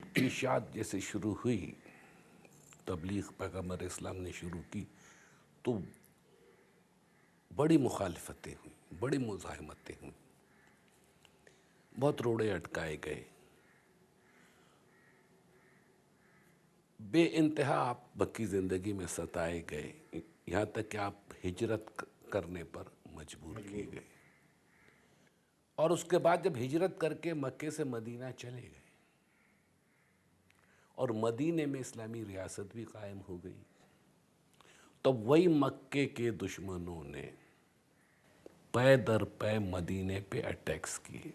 کی اشاعت جیسے شروع ہوئی، تبلیغ پیغمبر اسلام نے شروع کی، تو بڑی مخالفتیں ہوئیں، بڑی مزاحمتیں ہوئیں، بہت روڑے اٹکائے گئے، بے انتہا آپ مکی زندگی میں ستائے گئے، یہاں تک کہ آپ ہجرت کرنے پر مجبور کیے گئے۔ اور اس کے بعد جب ہجرت کر کے مکے سے مدینہ چلے گئے اور مدینے میں اسلامی ریاست بھی قائم ہو گئی، تب وہی مکے کے دشمنوں نے پے در پے مدینے پہ اٹیکس کیے۔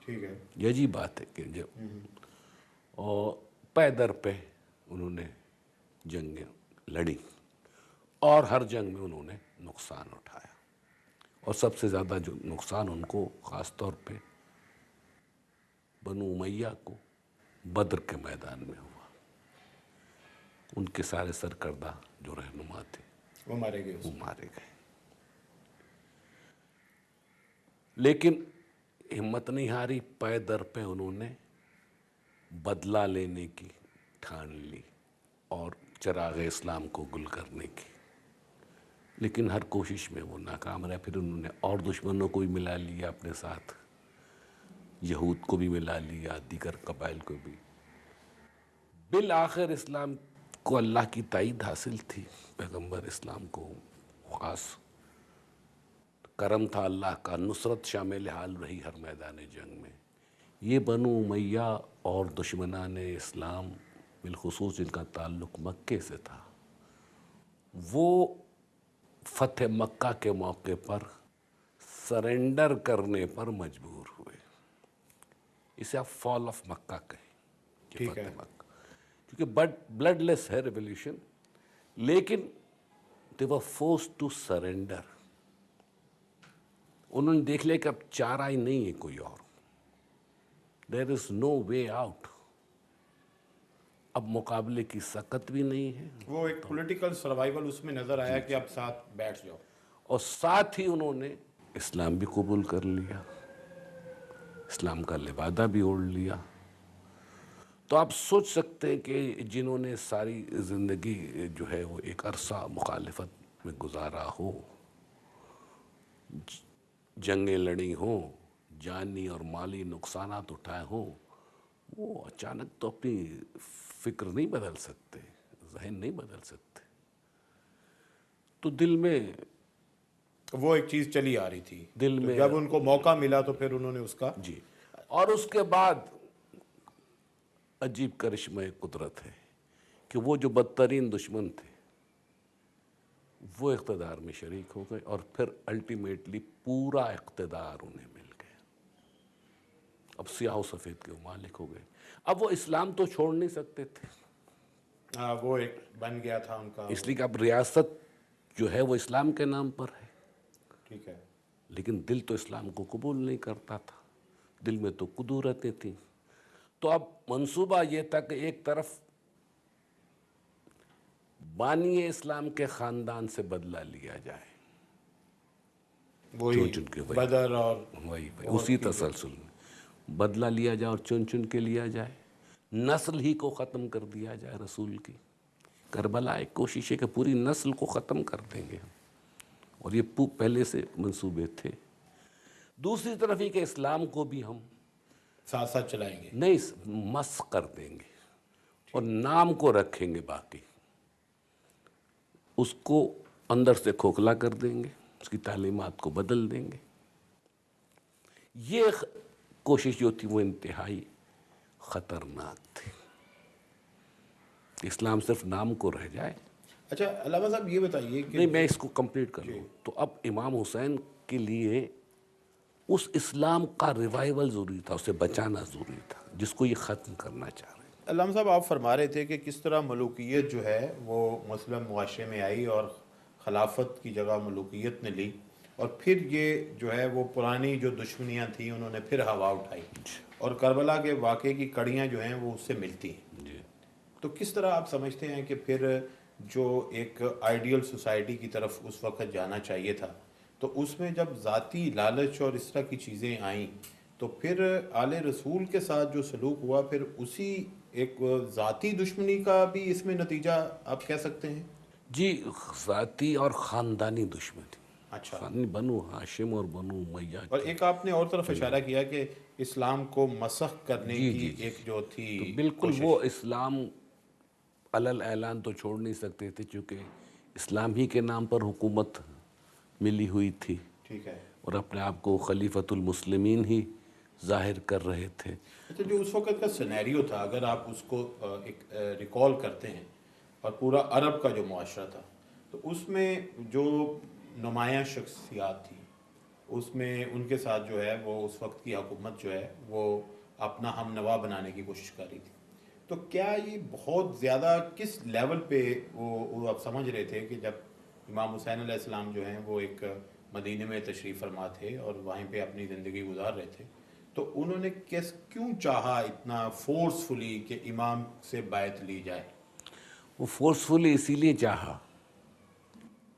ٹھیک ہے۔ یہ عجیب بات ہے کہ جب اور پے در پہ انہوں نے جنگیں لڑی اور ہر جنگ میں انہوں نے نقصان اٹھایا، اور سب سے زیادہ جو نقصان ان کو خاص طور پہ بنو امیہ کو بدر کے میدان میں ہوا۔ ان کے سارے سرکردہ جو رہنما تھے وہ مارے گئے۔ وہ مارے گئے، لیکن ہمت نہیں ہاری، پے در پہ انہوں نے بدلہ لینے کی ٹھان لی اور چراغ اسلام کو گل کرنے کی، لیکن ہر کوشش میں وہ ناکام رہے۔ پھر انہوں نے اور دشمنوں کو بھی ملا لیا اپنے ساتھ، یہود کو بھی ملا لیا، دیگر قبائل کو بھی۔ بالآخر اسلام کو اللہ کی تائید حاصل تھی، پیغمبر اسلام کو خاص کرم تھا اللہ کا، نصرت شامل حال رہی ہر میدان جنگ میں۔ یہ بنو امیہ اور دشمنان اسلام بالخصوص جن کا تعلق مکے سے تھا، وہ فتح مکہ کے موقع پر سرنڈر کرنے پر مجبور ہوئے۔ اسے آپ فال آف مکہ کہیں کہ ٹھیک ہے۔ فتح مکہ، کیونکہ بلڈ لیس ہے ریولیوشن، لیکن they were forced to surrender۔ انہوں نے دیکھ لیا کہ اب چارہ ہی نہیں ہے کوئی اور، there is no way out، اب مقابلے کی سکت بھی نہیں ہے، وہ ایک پولیٹیکل سروائیول اس میں نظر آیا کہ اب ساتھ بیٹھ جاؤ۔ اور ساتھ ہی انہوں نے اسلام بھی قبول کر لیا، اسلام کا لبادہ بھی اوڑھ لیا۔ تو آپ سوچ سکتے ہیں کہ جنہوں نے ساری زندگی جو ہے وہ ایک عرصہ مخالفت میں گزارا ہو، جنگیں لڑی ہوں، جانی اور مالی نقصانات اٹھائے ہوں، وہ اچانک تو اپنی فکر نہیں بدل سکتے، ذہن نہیں بدل سکتے۔ تو دل میں وہ ایک چیز چلی آ رہی تھی، دل تو میں جب ان کو موقع ملا تو پھر انہوں نے اس کا جی، اور اس کے بعد عجیب کرشمہ قدرت ہے کہ وہ جو بدترین دشمن تھے وہ اقتدار میں شریک ہو گئے، اور پھر الٹیمیٹلی پورا اقتدار انہیں مل گیا۔ اب سیاہ و سفید کے وہ مالک ہو گئے۔ اب وہ اسلام تو چھوڑ نہیں سکتے تھے، وہ ایک بن گیا تھا ان کا۔ اس لیے کہ اب ریاست جو ہے وہ اسلام کے نام پر ہے، ٹھیک ہے۔ لیکن دل تو اسلام کو قبول نہیں کرتا تھا، دل میں تو کدورتیں تھیں۔ تو اب منصوبہ یہ تھا کہ ایک طرف بانی اسلام کے خاندان سے بدلہ لیا جائے، وہی چن کے بدر اور وہی اسی تسلسل میں بدلہ لیا جائے اور چن چن کے لیا جائے، نسل ہی کو ختم کر دیا جائے رسول کی۔ کربلا ایک کوشش ہے کہ پوری نسل کو ختم کر دیں گے ہم، اور یہ پہلے سے منصوبے تھے۔ دوسری طرف یہ کہ اسلام کو بھی ہم ساتھ ساتھ چلائیں گے۔ نہیں مسخ کر دیں گے اور نام کو رکھیں گے، باقی اس کو اندر سے کھوکھلا کر دیں گے، اس کی تعلیمات کو بدل دیں گے۔ یہ کوشش جو تھی وہ انتہائی خطرناک تھی، اسلام صرف نام کو رہ جائے۔ اچھا علامہ صاحب یہ بتائیے کہ نہیں، میں اس کو کمپلیٹ کر لوں تو اب امام حسین کے لیے اس اسلام کا ریوائول ضروری تھا، اسے بچانا ضروری تھا جس کو یہ ختم کرنا چاہ رہے ہیں۔ علامہ صاحب آپ فرما رہے تھے کہ کس طرح ملوکیت جو ہے وہ مسلم معاشرے میں آئی اور خلافت کی جگہ ملوکیت نے لی، اور پھر یہ جو ہے وہ پرانی جو دشمنیاں تھیں انہوں نے پھر ہوا اٹھائی، اور کربلا کے واقعے کی کڑیاں جو ہیں وہ اس سے ملتی ہیں۔ جی، تو کس طرح آپ سمجھتے ہیں کہ پھر جو ایک آئیڈیل سوسائٹی کی طرف اس وقت جانا چاہیے تھا، تو اس میں جب ذاتی لالچ اور اس طرح کی چیزیں آئیں تو پھر آل رسول کے ساتھ جو سلوک ہوا پھر اسی ایک ذاتی دشمنی کا بھی اس میں نتیجہ آپ کہہ سکتے ہیں؟ جی، ذاتی اور خاندانی دشمنی، اچھا، بنو ہاشم اور بنو امیہ اور کی. ایک آپ نے اور طرف اشارہ کیا کہ اسلام کو مسخ کرنے جی کی جی جی. ایک جو تھی تو بالکل کوشش. وہ اسلام علل اعلان تو چھوڑ نہیں سکتے تھے، چونکہ اسلام ہی کے نام پر حکومت ملی ہوئی تھی ٹھیک ہے. اور اپنے آپ کو خلیفۃ المسلمین ہی ظاہر کر رہے تھے. اچھا، جو اس وقت کا سینیریو تھا اگر آپ اس کو ایک ریکال کرتے ہیں، اور پورا عرب کا جو معاشرہ تھا، تو اس میں جو نمایاں شخصیات تھیں اس میں ان کے ساتھ جو ہے وہ اس وقت کی حکومت جو ہے وہ اپنا ہم نوا بنانے کی کوشش کر رہی تھی. تو کیا یہ بہت زیادہ کس لیول پہ وہ آپ سمجھ رہے تھے کہ جب امام حسین علیہ السلام جو ہیں وہ ایک مدینے میں تشریف فرما تھے اور وہیں پہ اپنی زندگی گزار رہے تھے، تو انہوں نے کیوں چاہا اتنا فورسفلی کہ امام سے بیعت لی جائے؟ وہ فورسفلی اسی لیے چاہا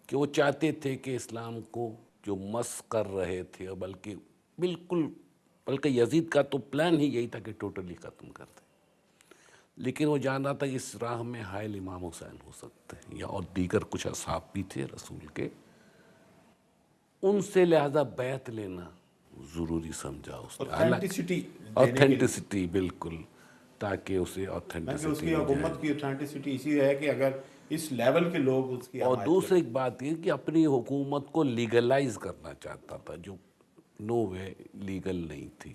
کہ وہ چاہتے تھے کہ اسلام کو جو مس کر رہے تھے، اور بلکہ یزید کا تو پلان ہی یہی تھا کہ ٹوٹلی ختم کر دیں، لیکن وہ جانتا تھا اس راہ میں حائل امام حسین ہو سکتے ہیں یا اور دیگر کچھ اصحاب بھی تھے رسول کے، ان سے لہذا بیعت لینا ضروری سمجھا اس نے. اوتھینٹسٹی دینے کے لیے، اوتھینٹسٹی، بالکل، تاکہ اسے کہ اس اوتھینٹسٹی کی مل جائے. حکومت کی اوتھینٹسٹی اسی ہے کہ اگر اس لیول کے لوگ اس کی اور حمایت دوسری ایک بات یہ کہ اپنی حکومت کو لیگلائز کرنا چاہتا تھا، جو نو وے لیگل نہیں تھی.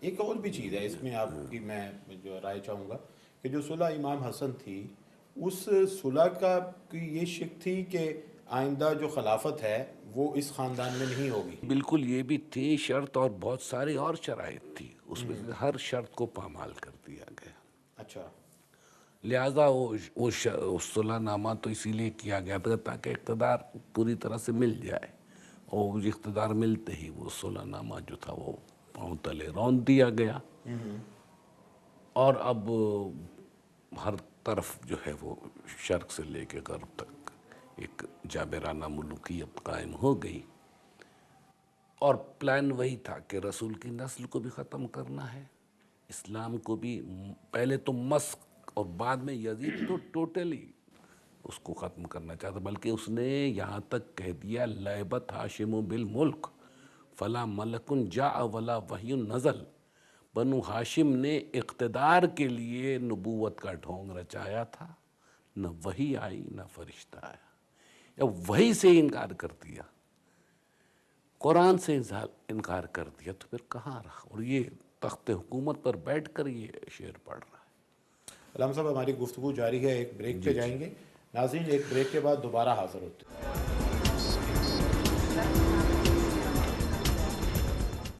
ایک اور بھی چیز ہے اس میں آپ کی میں جو رائے چاہوں گا کہ جو صلح امام حسن تھی، اس صلح کا کی یہ شک تھی کہ آئندہ جو خلافت ہے وہ اس خاندان میں نہیں ہوگی. بالکل یہ بھی تھی شرط، اور بہت ساری اور شرائط تھی، اس میں سے ہر شرط کو پامال کر دیا گیا. اچھا. لہٰذا وہ صلح نامہ تو اسی لیے کیا گیا تھا تاکہ اقتدار پوری طرح سے مل جائے، اور اقتدار ملتے ہی وہ صلح نامہ جو تھا وہ پاؤں تلے رون دیا گیا. اور اب ہر طرف جو ہے وہ شرق سے لے کے غرب تک ایک جابرانہ ملوکیت قائم ہو گئی. اور پلان وہی تھا کہ رسول کی نسل کو بھی ختم کرنا ہے، اسلام کو بھی پہلے تو مسخ اور بعد میں یزید تو ٹوٹلی اس کو ختم کرنا چاہتا، بلکہ اس نے یہاں تک کہہ دیا لیبت ہاشم بالملک فلا ملک جاء ولا وحی نزل. بنو ہاشم نے اقتدار کے لیے نبوت کا ڈھونگ رچایا تھا، نہ وحی آئی نہ فرشتہ آیا. جب وحی سے انکار کر دیا، قرآن سے انکار کر دیا، تو پھر کہاں رہا؟ اور یہ تخت حکومت پر بیٹھ کر یہ شعر پڑھ رہا ہے. علامہ صاحب ہماری گفتگو جاری ہے، ایک بریک پہ جائیں گے. ناظرین ایک بریک کے بعد دوبارہ حاضر ہوتے ہیں.